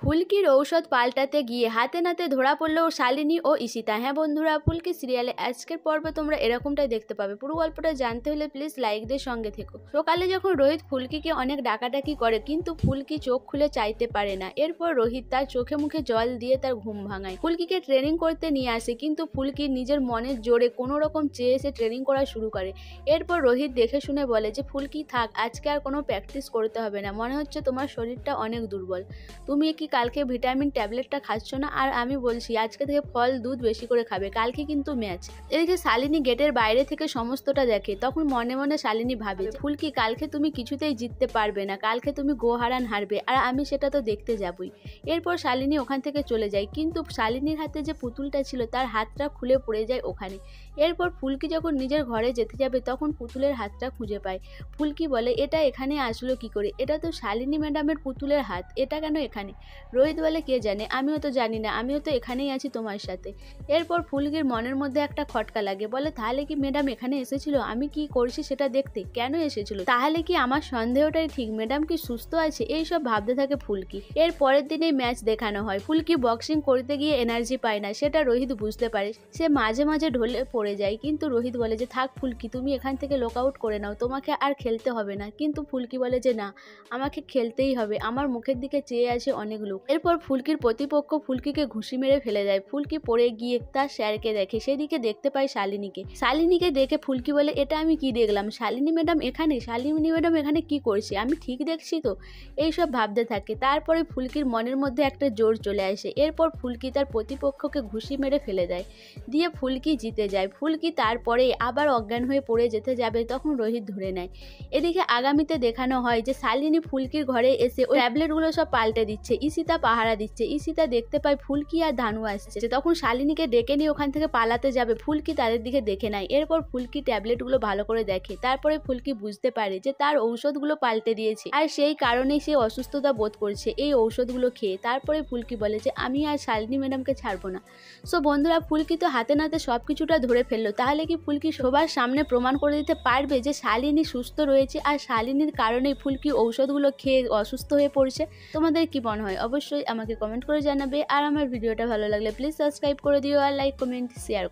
ফুলকির ঔষধ পাল্টাতে গিয়ে হাতে নাতে ধরা পড়লো শালিনী ও ঈশিতা। হ্যাঁ বন্ধুরা, ফুলকি সিরিয়ালে আজকের পর্বে তোমরা এরকমটাই দেখতে পাবে। পুরো গল্পটা জানতে হলে প্লিজ লাইক দিয়ে সঙ্গে থেকো। সকালে যখন রোহিত ফুলকিকে অনেক ডাকাডাকি করে কিন্তু ফুলকি চোখ খুলে চাইতে পারে না। এরপর রোহিত তার চোখে মুখে জল দিয়ে তার ঘুম ভাঙায়। ফুলকিকে ট্রেনিং করতে নিয়ে আসে কিন্তু ফুলকি নিজের মনের জোরে কোনো রকম চেয়ে এসে ট্রেনিং করা শুরু করে। এরপর রোহিত দেখে শুনে বলে যে ফুলকি থাক, আজকে আর কোনো প্র্যাকটিস করতে হবে না, মনে হচ্ছে তোমার শরীরটা অনেক দুর্বল, তুমি কি কালকে ভিটামিন ট্যাবলেটটা খাচ্ছ না? আর আমি বলছি আজকে থেকে ফল দুধ বেশি করে খাবে, কালকে কিন্তু ম্যাচ। এদিকে শালিনী গেটের বাইরে থেকে সমস্তটা দেখে। তখন মনে মনে শালিনী ভাবে ফুলকি কালকে তুমি কিছুতেই জিততে পারবে না, কালকে তুমি গোহারান হারবে, আর আমি সেটা তো দেখতে যাবই। এরপর শালিনী ওখান থেকে চলে যায় কিন্তু শালিনীর হাতে যে পুতুলটা ছিল তার হাতটা খুলে পড়ে যায় ওখানে। এরপর ফুলকি যখন নিজের ঘরে যেতে যাবে তখন পুতুলের হাতটা খুঁজে পায়। ফুলকি বলে এটা এখানে আসলো কি করে, এটা তো শালিনী ম্যাডামের পুতুলের হাত, এটা কেন এখানে? রোহিত বলে কে জানে, আমিও তো জানি না, আমিও তো এখানেই আছি তোমার সাথে। এরপর ফুলকির মনের মধ্যে একটা খটকা লাগে, বলে তাহলে কি ম্যাডাম এখানে এসেছিল আমি কি করছি সেটা দেখতে? কেন এসেছিল? তাহলে কি আমার সন্দেহটাই ঠিক, ম্যাডাম কি সুস্থ আছে? এইসব ভাবতে থাকে ফুলকি। এর পরের দিনেই ম্যাচ দেখানো হয়। ফুলকি বক্সিং করতে গিয়ে এনার্জি পায় না, সেটা রোহিত বুঝতে পারে। সে মাঝে মাঝে ঢলে পড়ে যায় কিন্তু রোহিত বলে যে থাক ফুলকি, তুমি এখান থেকে লক আউট করে নাও, তোমাকে আর খেলতে হবে না। কিন্তু ফুলকি বলে যে না, আমাকে খেলতেই হবে, আমার মুখের দিকে চেয়ে আছে অনেক লোক। এরপর ফুলকির প্রতিপক্ষ ফুলকিকে ঘুষি মেরে ফেলে দেয়। ফুলকি পড়ে গিয়ে তার স্যারকে দেখে, সেদিকে দেখতে পায় শালিনীকে দেখে ফুলকি বলে এটা আমি কি দেখলাম, শালিনী ম্যাডাম এখানে কি করছে, আমি ঠিক দেখছি তো? এইসব ভাবতে থাকে। তারপরে ফুলকির মনের মধ্যে একটা জোর চলে আসে। এরপর ফুলকি তার প্রতিপক্ষকে ঘুষি মেরে ফেলে দেয়, দিয়ে ফুলকি জিতে যায়। ফুলকি তারপরে আবার অজ্ঞান হয়ে পড়ে যেতে যাবে তখন রোহিত ধরে নেয়। এদিকে আগামীতে দেখানো হয় যে শালিনী ফুলকির ঘরে এসে ওই ট্যাবলেটগুলো সব পাল্টে দিচ্ছে, ঈশিতা পাহারা দিচ্ছে। ঈশিতা দেখতে পায় ফুলকি আর ধানু আসছে, তখন শালিনীকে ডেকে নিয়ে ওখান থেকে পালাতে যাবে। ফুলকি তাদের দিকে দেখে নেয়। এরপর ফুলকি ট্যাবলেটগুলো ভালো করে দেখে। তারপরে ফুলকি বুঝতে পারে যে তার ঔষধগুলো পাল্টে দিয়েছে আর সেই কারণেই সে অসুস্থতা বোধ করছে এই ঔষধগুলো খেয়ে। তারপরে ফুলকি বলে যে আমি আর শালিনী ম্যাডামকে ছাড়বো না। সো বন্ধুরা, ফুলকি তো হাতে নাতে সব কিছুটা ধরে ফেললো, তাহলে কি ফুলকি সবার সামনে প্রমাণ করে দিতে পারবে যে শালিনী সুস্থ রয়েছে আর শালিনীর কারণেই ফুলকি ঔষধগুলো খেয়ে অসুস্থ হয়ে পড়ছে? তোমাদের কি মনে হয় অবশ্যই আমাকে কমেন্ট করে জানাবে। আর আমার ভিডিওটা ভালো লাগলে প্লিজ সাবস্ক্রাইব করে দিও আর লাইক কমেন্ট শেয়ার